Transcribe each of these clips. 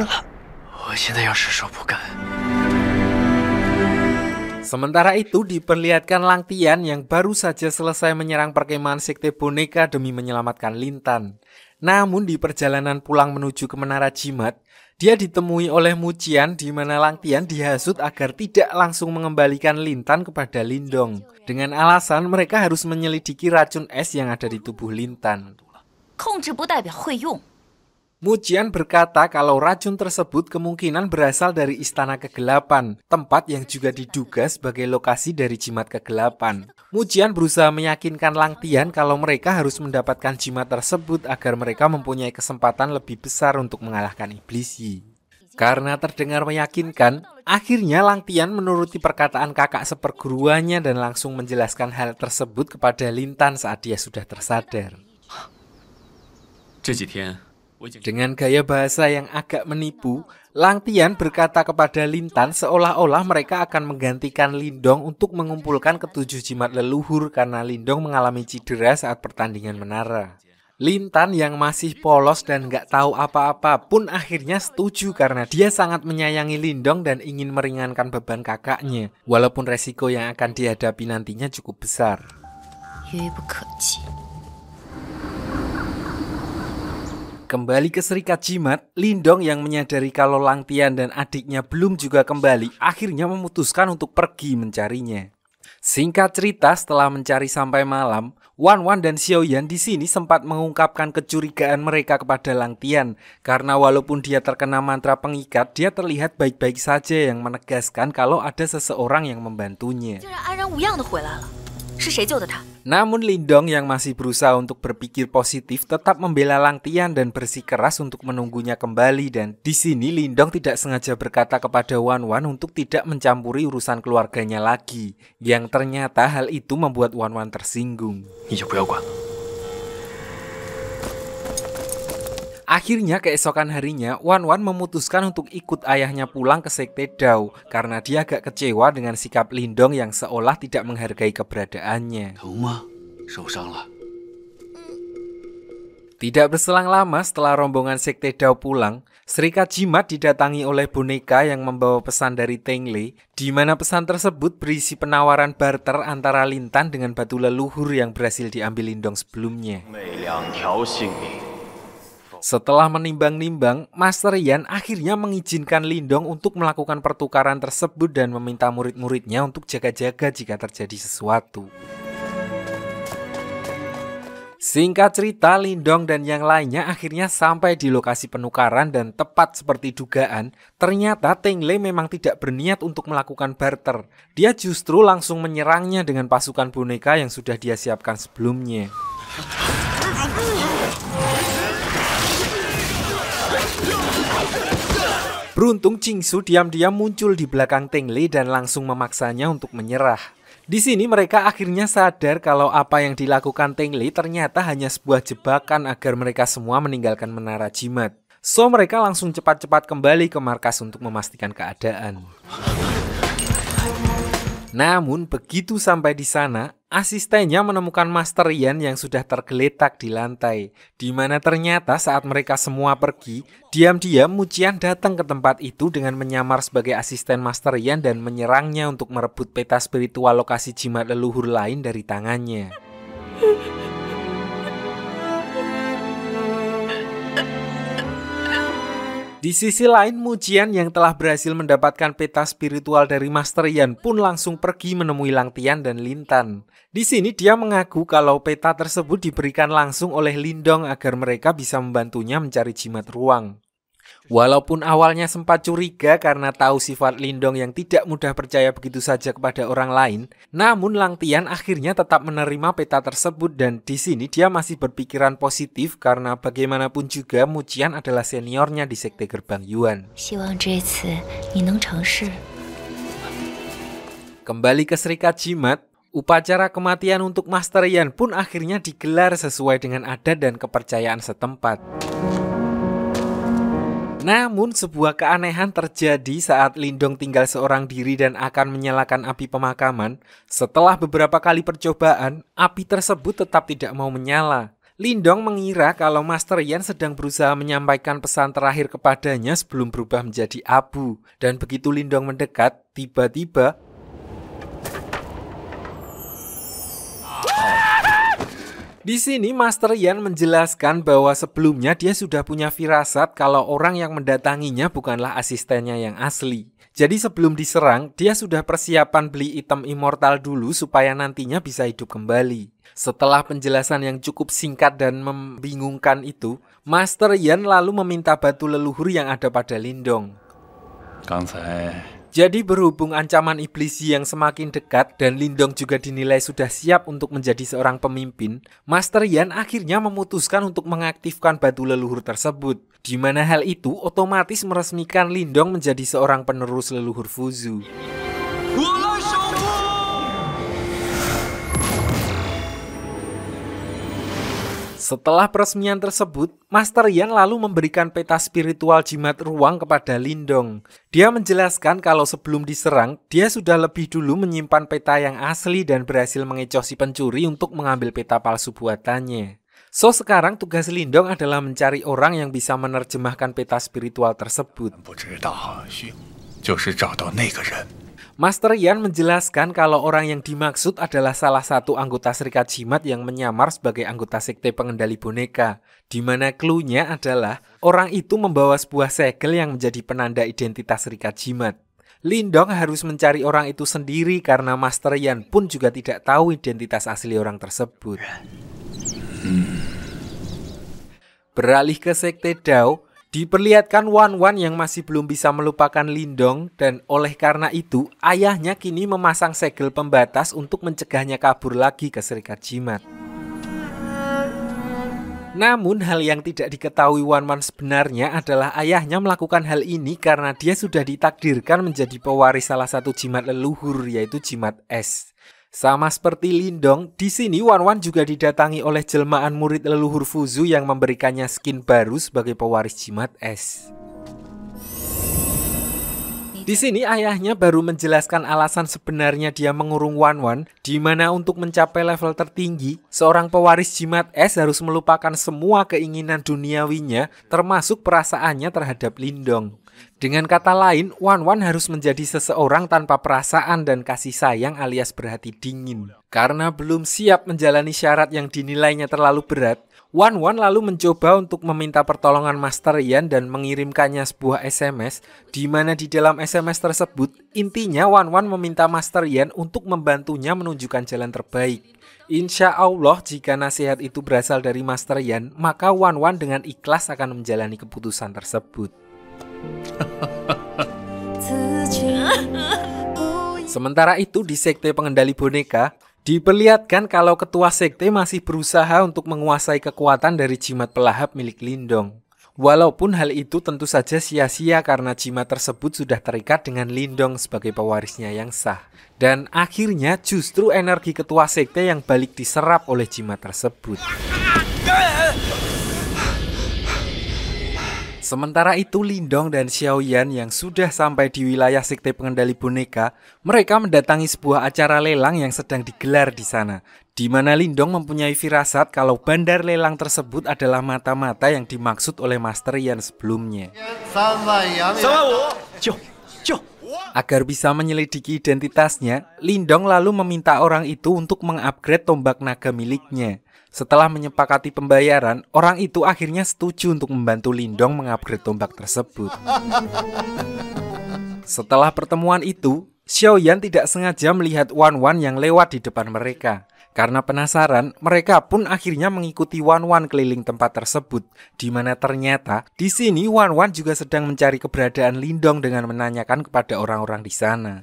了，我现在要是说不干。 Sementara itu diperlihatkan Lang Tian yang baru saja selesai menyerang perkemahan sekte boneka demi menyelamatkan Lintan. Namun di perjalanan pulang menuju ke Menara Jimat, dia ditemui oleh Mucian di mana Lang Tian dihasut agar tidak langsung mengembalikan Lintan kepada Lindong. Dengan alasan mereka harus menyelidiki racun es yang ada di tubuh Lintan. Mucian berkata kalau racun tersebut kemungkinan berasal dari Istana Kegelapan, tempat yang juga diduga sebagai lokasi dari jimat kegelapan. Mucian berusaha meyakinkan Lang Tian kalau mereka harus mendapatkan jimat tersebut agar mereka mempunyai kesempatan lebih besar untuk mengalahkan Iblis Yi. Karena terdengar meyakinkan, akhirnya Lang Tian menuruti perkataan kakak seperguruannya dan langsung menjelaskan hal tersebut kepada Lintan saat dia sudah tersadar. Dengan gaya bahasa yang agak menipu, Lang Tian berkata kepada Lintan seolah-olah mereka akan menggantikan Lindong untuk mengumpulkan ketujuh jimat leluhur karena Lindong mengalami cedera saat pertandingan menara. Lintan yang masih polos dan gak tahu apa-apa pun akhirnya setuju karena dia sangat menyayangi Lindong dan ingin meringankan beban kakaknya, walaupun resiko yang akan dihadapi nantinya cukup besar. Kembali ke Serikat Jimat, Lindong yang menyadari kalau Lang Tian dan adiknya belum juga kembali, akhirnya memutuskan untuk pergi mencarinya. Singkat cerita, setelah mencari sampai malam, Wan Wan dan Xiao Yan di sini sempat mengungkapkan kecurigaan mereka kepada Lang Tian, karena walaupun dia terkena mantra pengikat, dia terlihat baik-baik saja yang menegaskan kalau ada seseorang yang membantunya. Namun Lindong yang masih berusaha untuk berpikir positif tetap membela Lang Tian dan bersikeras untuk menunggunya kembali, dan di sini Lindong tidak sengaja berkata kepada Wan Wan untuk tidak mencampuri urusan keluarganya lagi, yang ternyata hal itu membuat Wan Wan tersinggung. Akhirnya keesokan harinya, Wan Wan memutuskan untuk ikut ayahnya pulang ke Sekte Dao karena dia agak kecewa dengan sikap Lindong yang seolah tidak menghargai keberadaannya. Tidak berselang lama setelah rombongan Sekte Dao pulang, Serikat Jimat didatangi oleh boneka yang membawa pesan dari Teng Lei, di mana pesan tersebut berisi penawaran barter antara Lintan dengan batu leluhur yang berhasil diambil Lindong sebelumnya. Setelah menimbang-nimbang, Master Yan akhirnya mengizinkan Lindong untuk melakukan pertukaran tersebut dan meminta murid-muridnya untuk jaga-jaga jika terjadi sesuatu. Singkat cerita, Lindong dan yang lainnya akhirnya sampai di lokasi penukaran dan tepat seperti dugaan, ternyata Teng Lei memang tidak berniat untuk melakukan barter. Dia justru langsung menyerangnya dengan pasukan boneka yang sudah dia siapkan sebelumnya. Beruntung Qingsu diam-diam muncul di belakang Teng Lei dan langsung memaksanya untuk menyerah. Di sini mereka akhirnya sadar kalau apa yang dilakukan Teng Lei ternyata hanya sebuah jebakan agar mereka semua meninggalkan Menara Jimat. So mereka langsung cepat-cepat kembali ke markas untuk memastikan keadaan. Namun begitu sampai di sana, asistennya menemukan Master Yan yang sudah tergeletak di lantai, di mana ternyata saat mereka semua pergi, diam-diam Mucian datang ke tempat itu dengan menyamar sebagai asisten Master Yan dan menyerangnya untuk merebut peta spiritual lokasi jimat leluhur lain dari tangannya. Di sisi lain, Mucian yang telah berhasil mendapatkan peta spiritual dari Master Yan pun langsung pergi menemui Lang Tian dan Lintan. Di sini dia mengaku kalau peta tersebut diberikan langsung oleh Lindong agar mereka bisa membantunya mencari jimat ruang. Walaupun awalnya sempat curiga karena tahu sifat Lindong yang tidak mudah percaya begitu saja kepada orang lain, namun Lang Tian akhirnya tetap menerima peta tersebut dan di sini dia masih berpikiran positif karena bagaimanapun juga Mucian adalah seniornya di Sekte Gerbang Yuan. Kembali ke Serikat Jimat, upacara kematian untuk Master Yan pun akhirnya digelar sesuai dengan adat dan kepercayaan setempat. Namun sebuah keanehan terjadi saat Lindong tinggal seorang diri dan akan menyalakan api pemakaman. Setelah beberapa kali percobaan, api tersebut tetap tidak mau menyala. Lindong mengira kalau Master Yan sedang berusaha menyampaikan pesan terakhir kepadanya sebelum berubah menjadi abu. Dan begitu Lindong mendekat, tiba-tiba di sini Master Yan menjelaskan bahwa sebelumnya dia sudah punya firasat kalau orang yang mendatanginya bukanlah asistennya yang asli. Jadi sebelum diserang, dia sudah persiapan beli item immortal dulu supaya nantinya bisa hidup kembali. Setelah penjelasan yang cukup singkat dan membingungkan itu, Master Yan lalu meminta batu leluhur yang ada pada Lindong. Jadi berhubung ancaman iblis yang semakin dekat dan Lindong juga dinilai sudah siap untuk menjadi seorang pemimpin, Master Yan akhirnya memutuskan untuk mengaktifkan batu leluhur tersebut. Di mana hal itu otomatis meresmikan Lindong menjadi seorang penerus leluhur Fuzu. Setelah peresmian tersebut, Master Yan lalu memberikan peta spiritual jimat ruang kepada Lindong. Dia menjelaskan kalau sebelum diserang, dia sudah lebih dulu menyimpan peta yang asli dan berhasil mengecoh si pencuri untuk mengambil peta palsu buatannya. So sekarang tugas Lindong adalah mencari orang yang bisa menerjemahkan peta spiritual tersebut. Master Yan menjelaskan kalau orang yang dimaksud adalah salah satu anggota Serikat Jimat yang menyamar sebagai anggota sekte pengendali boneka, di mana clue-nya adalah orang itu membawa sebuah segel yang menjadi penanda identitas Serikat Jimat. Lindong harus mencari orang itu sendiri karena Master Yan pun juga tidak tahu identitas asli orang tersebut. Beralih ke sekte Dao, diperlihatkan Wan Wan yang masih belum bisa melupakan Lindong dan oleh karena itu ayahnya kini memasang segel pembatas untuk mencegahnya kabur lagi ke Serikat Jimat. Namun hal yang tidak diketahui Wan Wan sebenarnya adalah ayahnya melakukan hal ini karena dia sudah ditakdirkan menjadi pewaris salah satu jimat leluhur yaitu jimat es. Sama seperti Lindong, di sini Wan Wan juga didatangi oleh jelmaan murid leluhur Fuzu yang memberikannya skin baru sebagai pewaris jimat es. Di sini ayahnya baru menjelaskan alasan sebenarnya dia mengurung Wan Wan, di mana untuk mencapai level tertinggi, seorang pewaris jimat es harus melupakan semua keinginan duniawinya, termasuk perasaannya terhadap Lindong. Dengan kata lain, Wan Wan harus menjadi seseorang tanpa perasaan dan kasih sayang alias berhati dingin. Karena belum siap menjalani syarat yang dinilainya terlalu berat, Wan Wan lalu mencoba untuk meminta pertolongan Master Yan dan mengirimkannya sebuah SMS, di mana di dalam SMS tersebut, intinya Wan Wan meminta Master Yan untuk membantunya menunjukkan jalan terbaik. Insya Allah jika nasihat itu berasal dari Master Yan, maka Wan Wan dengan ikhlas akan menjalani keputusan tersebut. Sementara itu di sekte pengendali boneka, diperlihatkan kalau ketua sekte masih berusaha untuk menguasai kekuatan dari jimat pelahap milik Lindong. Walaupun hal itu tentu saja sia-sia karena jimat tersebut sudah terikat dengan Lindong sebagai pewarisnya yang sah. Dan akhirnya justru energi ketua sekte yang balik diserap oleh jimat tersebut. Sementara itu Lindong dan Xiaoyan yang sudah sampai di wilayah sekte pengendali boneka, mereka mendatangi sebuah acara lelang yang sedang digelar di sana, di mana Lindong mempunyai firasat kalau bandar lelang tersebut adalah mata-mata yang dimaksud oleh Master Yan sebelumnya. Agar bisa menyelidiki identitasnya, Lindong lalu meminta orang itu untuk mengupgrade tombak naga miliknya. Setelah menyepakati pembayaran, orang itu akhirnya setuju untuk membantu Lindong mengupgrade tombak tersebut. Setelah pertemuan itu, Xiaoyan tidak sengaja melihat Wan Wan yang lewat di depan mereka. Karena penasaran, mereka pun akhirnya mengikuti Wan Wan keliling tempat tersebut, di mana ternyata di sini Wan Wan juga sedang mencari keberadaan Lindong dengan menanyakan kepada orang-orang di sana.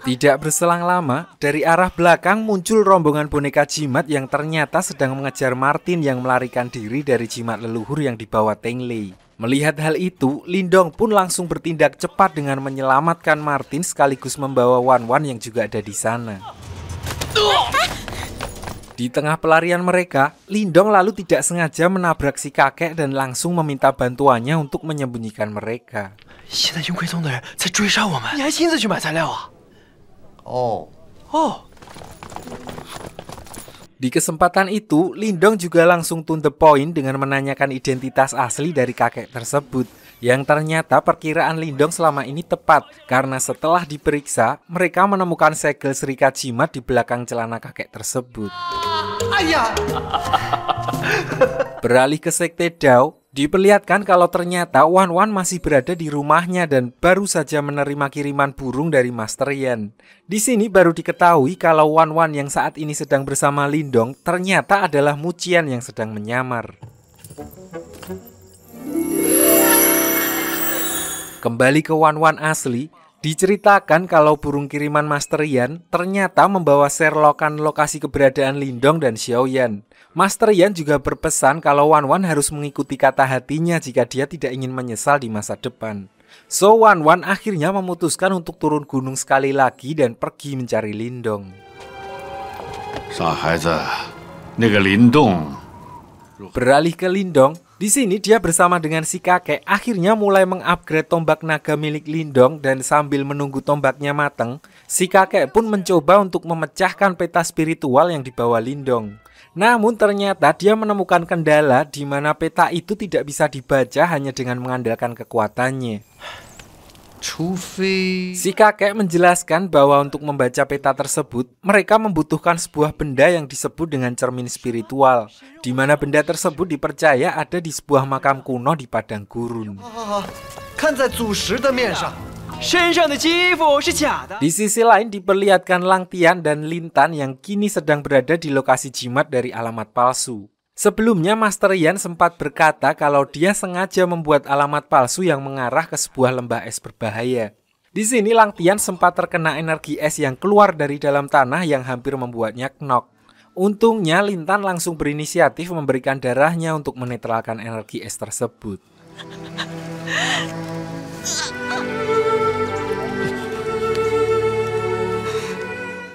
Tidak berselang lama, dari arah belakang muncul rombongan boneka jimat yang ternyata sedang mengejar Martin yang melarikan diri dari jimat leluhur yang dibawa Teng Lei. Melihat hal itu, Lindong pun langsung bertindak cepat dengan menyelamatkan Martin sekaligus membawa Wan Wan yang juga ada di sana. Di tengah pelarian mereka, Lindong lalu tidak sengaja menabrak si kakek dan langsung meminta bantuannya untuk menyembunyikan mereka. Di kesempatan itu, Lindong juga langsung to the point dengan menanyakan identitas asli dari kakek tersebut. Yang ternyata perkiraan Lindong selama ini tepat, karena setelah diperiksa, mereka menemukan segel serikat jimat di belakang celana kakek tersebut. Beralih ke sekte Dao, diperlihatkan kalau ternyata Wan Wan masih berada di rumahnya dan baru saja menerima kiriman burung dari Master Yan. Di sini baru diketahui kalau Wan Wan yang saat ini sedang bersama Lindong ternyata adalah Mucian yang sedang menyamar. Kembali ke Wan Wan asli, diceritakan kalau burung kiriman Master Yan ternyata membawa Sherlockan lokasi keberadaan Lindong dan Xiaoyan. Master Yan juga berpesan kalau Wan Wan harus mengikuti kata hatinya jika dia tidak ingin menyesal di masa depan. So Wan Wan akhirnya memutuskan untuk turun gunung sekali lagi dan pergi mencari Lindong. Beralih ke Lindong, di sini dia bersama dengan si kakek akhirnya mulai mengupgrade tombak naga milik Lindong dan sambil menunggu tombaknya matang, si kakek pun mencoba untuk memecahkan peta spiritual yang dibawa Lindong. Namun ternyata dia menemukan kendala di mana peta itu tidak bisa dibaca hanya dengan mengandalkan kekuatannya. Si kakek menjelaskan bahwa untuk membaca peta tersebut, mereka membutuhkan sebuah benda yang disebut dengan cermin spiritual, di mana benda tersebut dipercaya ada di sebuah makam kuno di padang gurun. Di sisi lain diperlihatkan Lang Tian dan Lin Tan yang kini sedang berada di lokasi jimat dari alamat palsu. Sebelumnya Master Yan sempat berkata kalau dia sengaja membuat alamat palsu yang mengarah ke sebuah lembah es berbahaya. Di sini Lang Tian sempat terkena energi es yang keluar dari dalam tanah yang hampir membuatnya knock. Untungnya Lin Tan langsung berinisiatif memberikan darahnya untuk menetralkan energi es tersebut.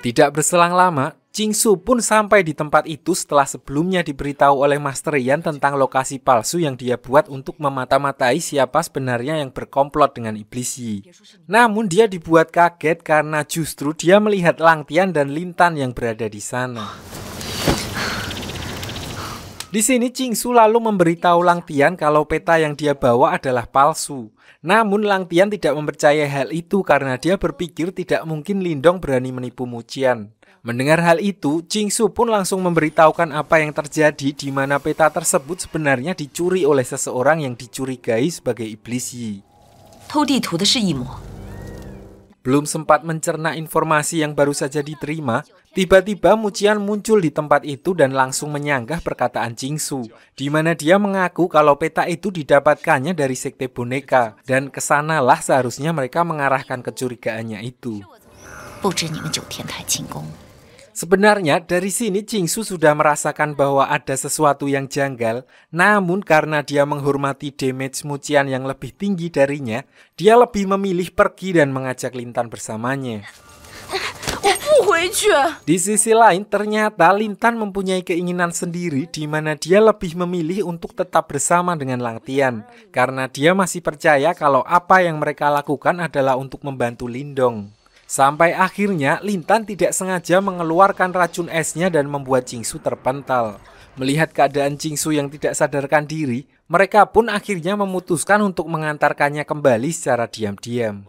Tidak berselang lama, Qingsu pun sampai di tempat itu setelah sebelumnya diberitahu oleh Master Yan tentang lokasi palsu yang dia buat untuk memata-matai siapa sebenarnya yang berkomplot dengan Iblis Yi. Namun dia dibuat kaget karena justru dia melihat Lang Tian dan Lin Tan yang berada di sana. Di sini Qingsu lalu memberitahu Lang Tian kalau peta yang dia bawa adalah palsu. Namun Lang Tian tidak mempercayai hal itu karena dia berpikir tidak mungkin Lindong berani menipu Mucian. Mendengar hal itu, Qingsu pun langsung memberitahukan apa yang terjadi di mana peta tersebut sebenarnya dicuri oleh seseorang yang dicurigai sebagai Iblis Yi. Belum sempat mencerna informasi yang baru saja diterima, tiba-tiba Mucian muncul di tempat itu dan langsung menyanggah perkataan Qingsu, di mana dia mengaku kalau peta itu didapatkannya dari sekte boneka, dan kesanalah seharusnya mereka mengarahkan kecurigaannya itu. Sebenarnya dari sini Qingsu sudah merasakan bahwa ada sesuatu yang janggal, namun karena dia menghormati damage Mucian yang lebih tinggi darinya, dia lebih memilih pergi dan mengajak Lin Tan bersamanya. Di sisi lain, ternyata Lin Tan mempunyai keinginan sendiri di mana dia lebih memilih untuk tetap bersama dengan Lang Tian, karena dia masih percaya kalau apa yang mereka lakukan adalah untuk membantu Lindong. Sampai akhirnya Lin Tan tidak sengaja mengeluarkan racun esnya dan membuat Qingsu terpental. Melihat keadaan Qingsu yang tidak sadarkan diri, mereka pun akhirnya memutuskan untuk mengantarkannya kembali secara diam-diam.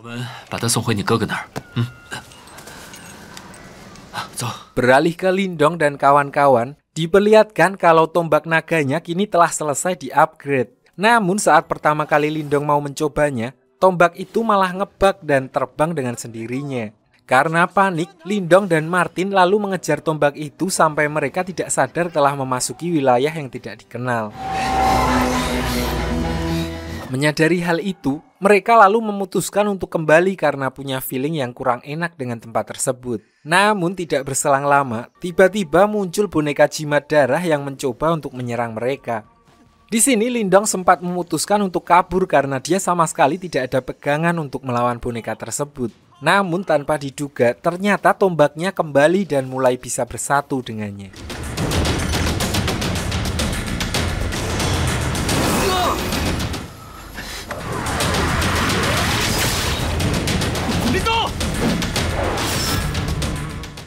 Beralih ke Lindong dan kawan-kawan, diperlihatkan kalau tombak naganya kini telah selesai di-upgrade. Namun saat pertama kali Lindong mau mencobanya, tombak itu malah ngebug dan terbang dengan sendirinya. Karena panik, Lindong dan Martin lalu mengejar tombak itu sampai mereka tidak sadar telah memasuki wilayah yang tidak dikenal. Menyadari hal itu, mereka lalu memutuskan untuk kembali karena punya feeling yang kurang enak dengan tempat tersebut. Namun tidak berselang lama, tiba-tiba muncul boneka jimat darah yang mencoba untuk menyerang mereka. Di sini Lindong sempat memutuskan untuk kabur karena dia sama sekali tidak ada pegangan untuk melawan boneka tersebut. Namun tanpa diduga, ternyata tombaknya kembali dan mulai bisa bersatu dengannya.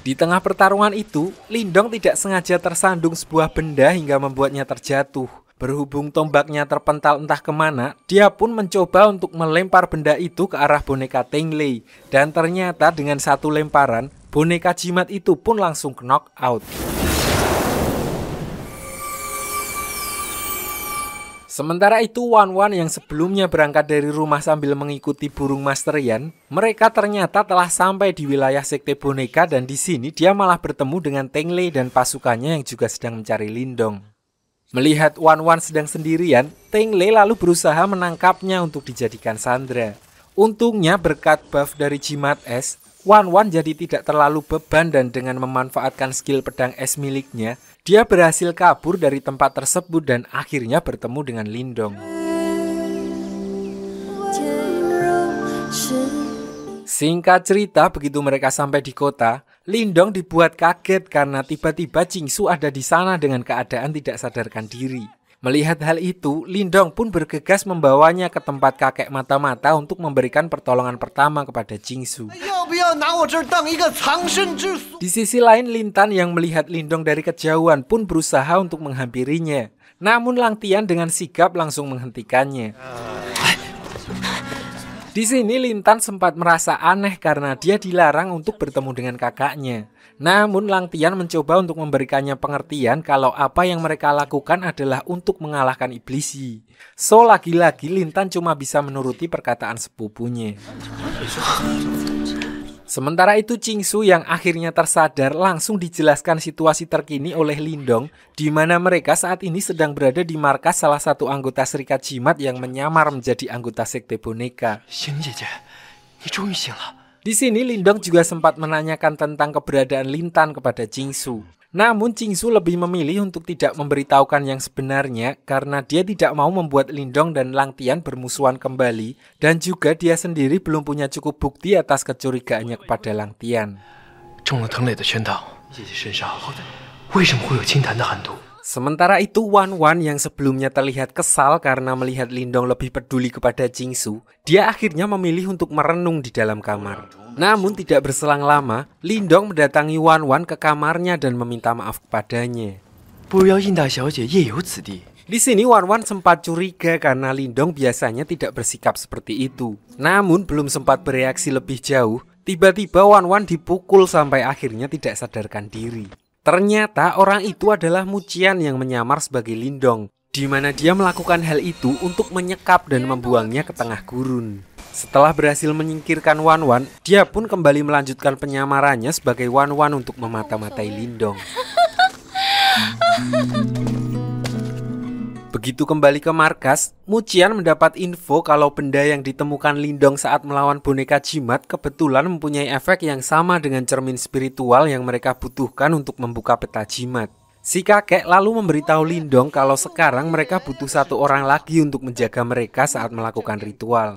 Di Di tengah pertarungan itu, Lindong tidak sengaja tersandung sebuah benda hingga membuatnya terjatuh. Berhubung tombaknya terpental entah kemana, dia pun mencoba untuk melempar benda itu ke arah boneka Tenglei. Dan ternyata dengan satu lemparan, boneka jimat itu pun langsung knock out. Sementara itu Wan Wan yang sebelumnya berangkat dari rumah sambil mengikuti burung Master Yan, mereka ternyata telah sampai di wilayah sekte boneka dan di sini dia malah bertemu dengan Tenglei dan pasukannya yang juga sedang mencari Lindong. Melihat Wan Wan sedang sendirian, Tenglei lalu berusaha menangkapnya untuk dijadikan sandera. Untungnya berkat buff dari jimat es, Wan Wan jadi tidak terlalu beban dan dengan memanfaatkan skill pedang es miliknya, dia berhasil kabur dari tempat tersebut dan akhirnya bertemu dengan Lindong. Singkat cerita, begitu mereka sampai di kota, Lindong dibuat kaget karena tiba-tiba Jingsu ada di sana dengan keadaan tidak sadarkan diri. Melihat hal itu, Lindong pun bergegas membawanya ke tempat kakek mata-mata untuk memberikan pertolongan pertama kepada Jingsu. Di sisi lain, Lintan yang melihat Lindong dari kejauhan pun berusaha untuk menghampirinya. Namun Lang Tian dengan sigap langsung menghentikannya. Di sini Lintan sempat merasa aneh karena dia dilarang untuk bertemu dengan kakaknya. Namun Lang Tian mencoba untuk memberikannya pengertian kalau apa yang mereka lakukan adalah untuk mengalahkan iblis Yi. So lagi-lagi Lintan cuma bisa menuruti perkataan sepupunya. Sementara itu Jingsu yang akhirnya tersadar langsung dijelaskan situasi terkini oleh Lindong, di mana mereka saat ini sedang berada di markas salah satu anggota Serikat Jimat yang menyamar menjadi anggota sekte boneka. Di sini Lindong juga sempat menanyakan tentang keberadaan Lintan kepada Jingsu. Namun Jingsu lebih memilih untuk tidak memberitahukan yang sebenarnya karena dia tidak mau membuat Lindong dan Lang Tian bermusuhan kembali dan juga dia sendiri belum punya cukup bukti atas kecurigaannya kepada Lang Tian. Sementara itu Wan Wan yang sebelumnya terlihat kesal karena melihat Lindong lebih peduli kepada Jingsu, dia akhirnya memilih untuk merenung di dalam kamar. Namun tidak berselang lama, Lindong mendatangi Wan Wan ke kamarnya dan meminta maaf kepadanya. Di sini Wan Wan sempat curiga karena Lindong biasanya tidak bersikap seperti itu. Namun belum sempat bereaksi lebih jauh, tiba-tiba Wan Wan dipukul sampai akhirnya tidak sadarkan diri. Ternyata orang itu adalah Mucian yang menyamar sebagai Lindong, di mana dia melakukan hal itu untuk menyekap dan membuangnya ke tengah gurun. Setelah berhasil menyingkirkan Wan Wan, dia pun kembali melanjutkan penyamarannya sebagai Wan Wan untuk memata-matai Lindong. Begitu kembali ke markas, Mucian mendapat info kalau benda yang ditemukan Lindong saat melawan boneka jimat kebetulan mempunyai efek yang sama dengan cermin spiritual yang mereka butuhkan untuk membuka peta jimat. Si kakek lalu memberitahu Lindong kalau sekarang mereka butuh satu orang lagi untuk menjaga mereka saat melakukan ritual.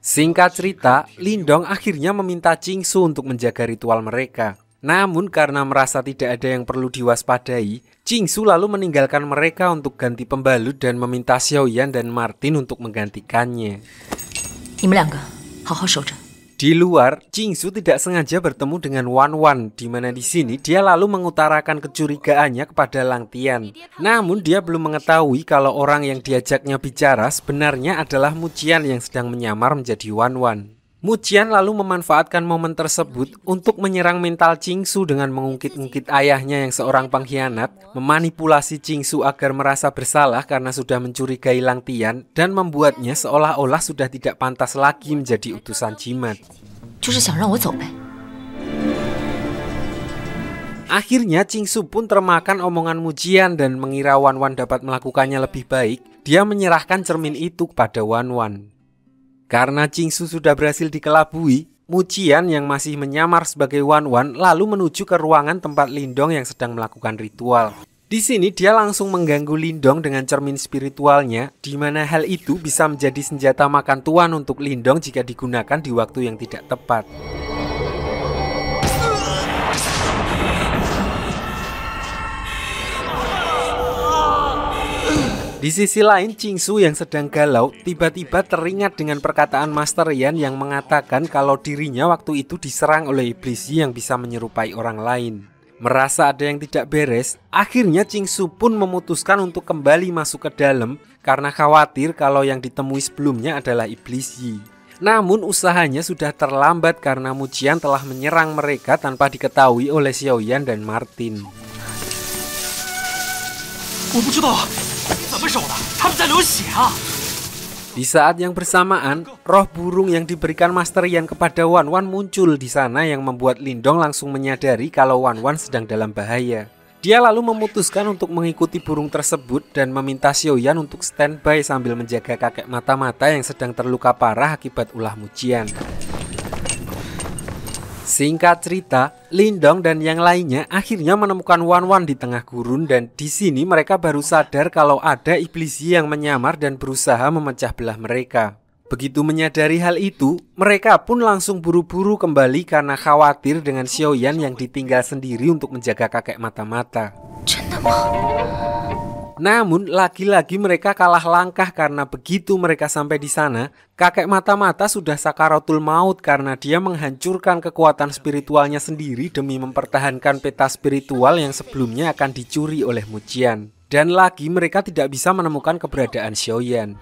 Singkat cerita, Lindong akhirnya meminta Jingsu untuk menjaga ritual mereka. Namun karena merasa tidak ada yang perlu diwaspadai, Jingsu lalu meninggalkan mereka untuk ganti pembalut dan meminta Xiaoyan dan Martin untuk menggantikannya. Di luar, Jingsu tidak sengaja bertemu dengan Wan Wan, di mana di sini dia lalu mengutarakan kecurigaannya kepada Lang Tian. Namun dia belum mengetahui kalau orang yang diajaknya bicara sebenarnya adalah Mucian yang sedang menyamar menjadi Wan Wan. Mucian lalu memanfaatkan momen tersebut untuk menyerang mental Jingsu dengan mengungkit-ungkit ayahnya yang seorang pengkhianat, memanipulasi Jingsu agar merasa bersalah karena sudah mencurigai Lang Tian, dan membuatnya seolah-olah sudah tidak pantas lagi menjadi utusan jimat. Akhirnya Jingsu pun termakan omongan Mucian dan mengira Wan Wan dapat melakukannya lebih baik, dia menyerahkan cermin itu kepada Wan Wan. Karena Jingsu sudah berhasil dikelabui, Mucian yang masih menyamar sebagai Wan Wan lalu menuju ke ruangan tempat Lindong yang sedang melakukan ritual. Di sini dia langsung mengganggu Lindong dengan cermin spiritualnya, di mana hal itu bisa menjadi senjata makan tuan untuk Lindong jika digunakan di waktu yang tidak tepat. Di sisi lain, Qingsu yang sedang galau tiba-tiba teringat dengan perkataan Master Yan yang mengatakan kalau dirinya waktu itu diserang oleh iblis Yi yang bisa menyerupai orang lain. Merasa ada yang tidak beres, akhirnya Qingsu pun memutuskan untuk kembali masuk ke dalam karena khawatir kalau yang ditemui sebelumnya adalah iblis Yi. Namun usahanya sudah terlambat karena Mujian telah menyerang mereka tanpa diketahui oleh Xiaoyan dan Martin. Di saat yang bersamaan, roh burung yang diberikan Master Yan kepada Wan Wan muncul di sana yang membuat Lindong langsung menyadari kalau Wan Wan sedang dalam bahaya. Dia lalu memutuskan untuk mengikuti burung tersebut dan meminta Xiaoyan untuk standby sambil menjaga kakek mata-mata yang sedang terluka parah akibat ulah Mujian. Singkat cerita, Lindong dan yang lainnya akhirnya menemukan Wan Wan di tengah gurun dan di sini mereka baru sadar kalau ada iblis Yi yang menyamar dan berusaha memecah belah mereka. Begitu menyadari hal itu, mereka pun langsung buru-buru kembali karena khawatir dengan Xiaoyan yang ditinggal sendiri untuk menjaga kakek mata-mata. Namun, lagi-lagi mereka kalah langkah karena begitu mereka sampai di sana, kakek mata-mata sudah sakaratul maut karena dia menghancurkan kekuatan spiritualnya sendiri demi mempertahankan peta spiritual yang sebelumnya akan dicuri oleh Mujian. Dan lagi mereka tidak bisa menemukan keberadaan Xiaoyan.